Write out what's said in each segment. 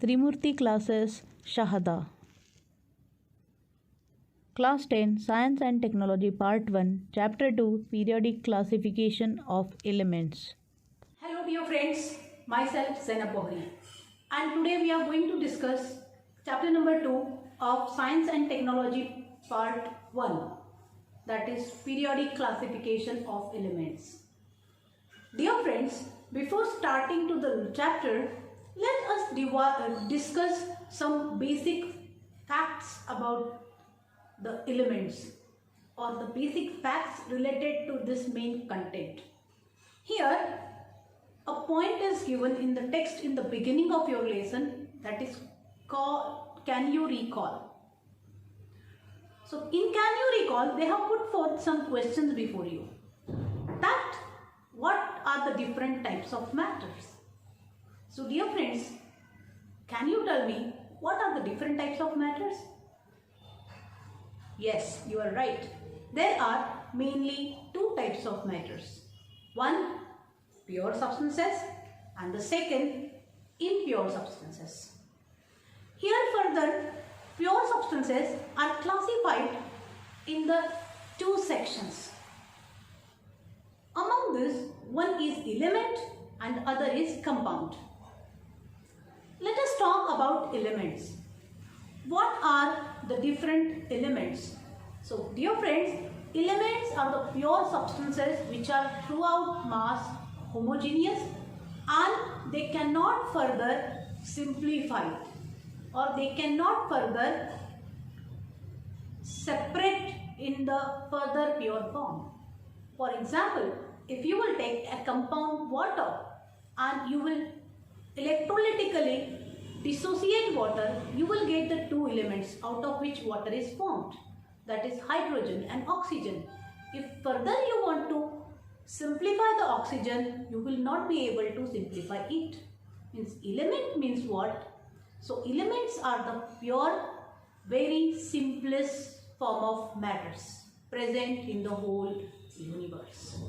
Trimurti classes Shahada. Class 10 Science and Technology Part 1 Chapter 2 Periodic Classification of Elements. Hello dear friends, myself Zainab Bohri, and today we are going to discuss chapter number 2 of Science and Technology Part 1, that is Periodic Classification of Elements. Dear friends, before starting to the chapter, let us discuss some basic facts about the elements or the basic facts related to this main content. Here, a point is given in the text in the beginning of your lesson, that is called Can You Recall? So in Can You Recall, they have put forth some questions before you. That what are the different types of matters? So dear friends, can you tell me what are the different types of matters? Yes, you are right. There are mainly two types of matters. One, pure substances, and the second, impure substances. Here further, pure substances are classified in the two sections. Among this, one is element and other is compound. Let us talk about elements. What are the different elements? So dear friends, elements are the pure substances which are throughout mass homogeneous and they cannot further simplify or they cannot further separate in the further pure form. For example, if you will take a compound water and you will electrolytically dissociate water, you will get the two elements out of which water is formed, that is hydrogen and oxygen. If further you want to simplify the oxygen, you will not be able to simplify it. Means element means what? So elements are the pure, very simplest form of matters present in the whole universe.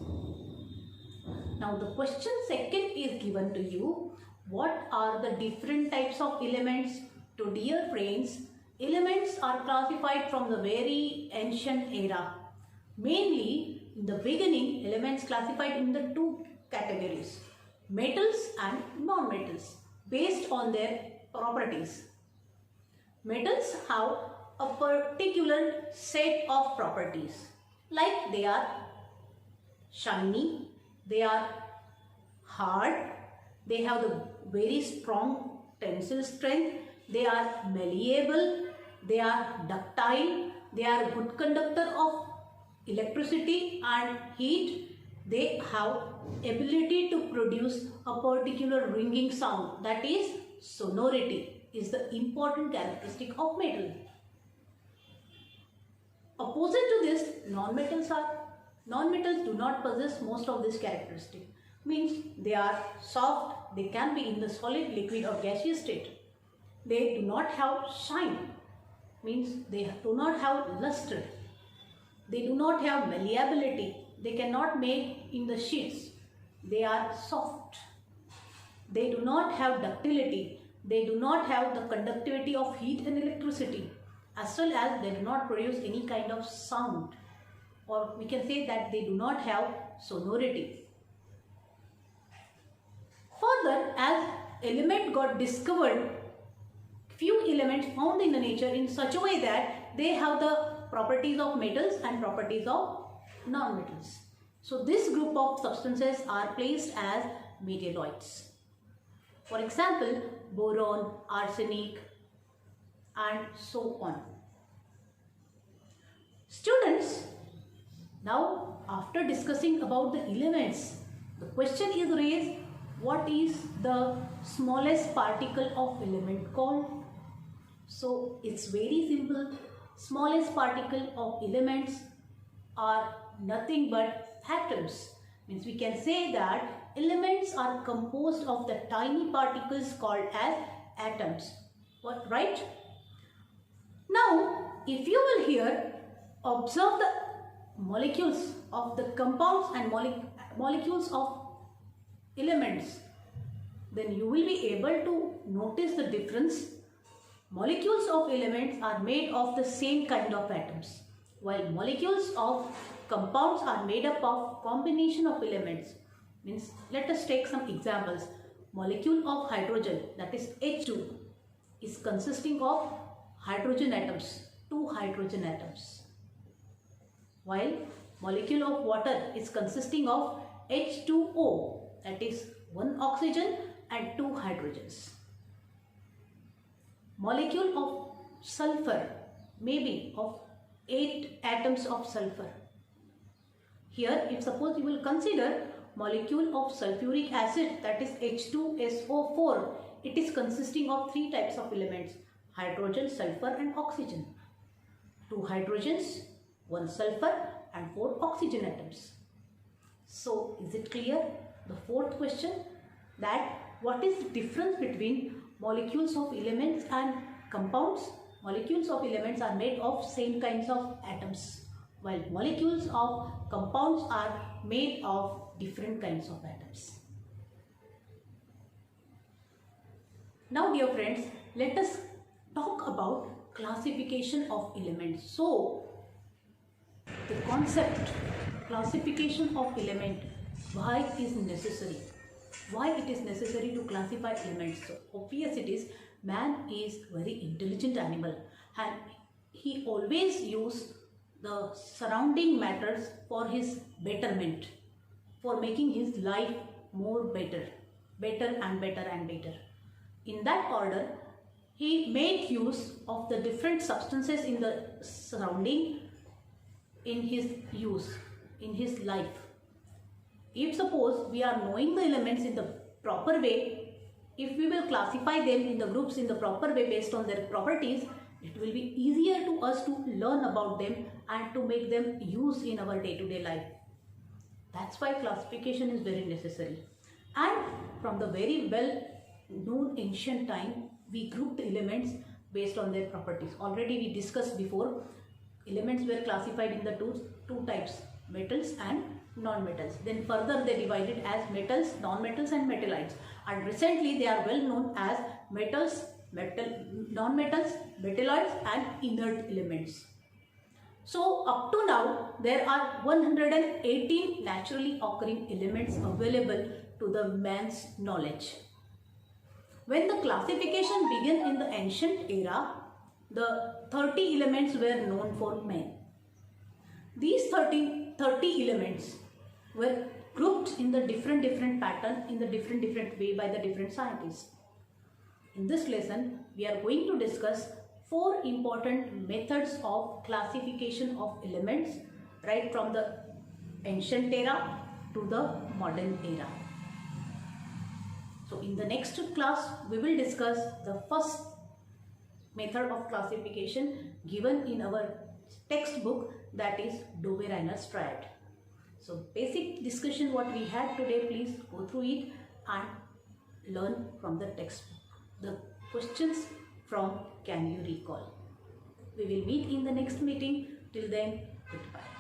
Now the question second is given to you. What are the different types of elements? To dear friends, elements are classified from the very ancient era. Mainly, in the beginning, elements classified in the two categories, metals and non-metals, based on their properties. Metals have a particular set of properties, like they are shiny, they are hard, they have the very strong tensile strength, they are malleable, they are ductile, they are good conductor of electricity and heat, they have ability to produce a particular ringing sound, that is sonority is the important characteristic of metal. Opposite to this, non-metals do not possess most of this characteristic. Means they are soft, they can be in the solid, liquid or gaseous state. They do not have shine, means they do not have luster. They do not have malleability, they cannot make in the sheets. They are soft. They do not have ductility, they do not have the conductivity of heat and electricity, as well as they do not produce any kind of sound, or we can say that they do not have sonority. Further, as element got discovered, few elements found in the nature in such a way that they have the properties of metals and properties of non-metals. So this group of substances are placed as metalloids. For example, boron, arsenic and so on. Students, now after discussing about the elements, the question is raised, what is the smallest particle of element called? So it's very simple. Smallest particle of elements are nothing but atoms. Means we can say that elements are composed of the tiny particles called as atoms. What, right? Now, if you will here observe the molecules of the compounds and molecules of elements, then you will be able to notice the difference? Molecules of elements are made of the same kind of atoms, while molecules of compounds are made up of combination of elements. Means, let us take some examples. Molecule of hydrogen, that is H2, is consisting of hydrogen atoms, 2 hydrogen atoms, while molecule of water is consisting of H2O, that is 1 oxygen and 2 hydrogens. Molecule of sulfur may be of 8 atoms of sulfur. Here, if suppose you will consider molecule of sulfuric acid, that is H2SO4, it is consisting of 3 types of elements: hydrogen, sulfur and oxygen. 2 hydrogens, 1 sulfur and 4 oxygen atoms. So, is it clear? The fourth question, that what is the difference between molecules of elements and compounds? Molecules of elements are made of same kinds of atoms, while molecules of compounds are made of different kinds of atoms. Now, dear friends, let us talk about classification of elements. So, the concept classification of element, why it is necessary? Why it is necessary to classify elements? So, obvious it is, man is very intelligent animal and he always use the surrounding matters for his betterment, for making his life more better and better and better. In that order, he made use of the different substances in the surrounding in his use, in his life. If suppose we are knowing the elements in the proper way, if we will classify them in the groups in the proper way based on their properties, it will be easier to us to learn about them and to make them use in our day-to-day life. That's why classification is very necessary. And from the very well known ancient time, we grouped elements based on their properties. Already we discussed before, elements were classified in the two types, metals and non-metals. Then further they divided as metals, non-metals and metallites. And recently they are well known as metals, non-metals, metalloids and inert elements. So up to now there are 118 naturally occurring elements available to the man's knowledge. When the classification began in the ancient era, the 30 elements were known for men. These 30 elements were grouped in the different pattern, in the different way by the different scientists. In this lesson, we are going to discuss 4 important methods of classification of elements, right from the ancient era to the modern era. So in the next class, we will discuss the first method of classification given in our textbook, that is Debye-Reiners triad. So basic discussion what we had today, please go through it and learn from the textbook. The questions from can you recall. We will meet in the next meeting. Till then, goodbye.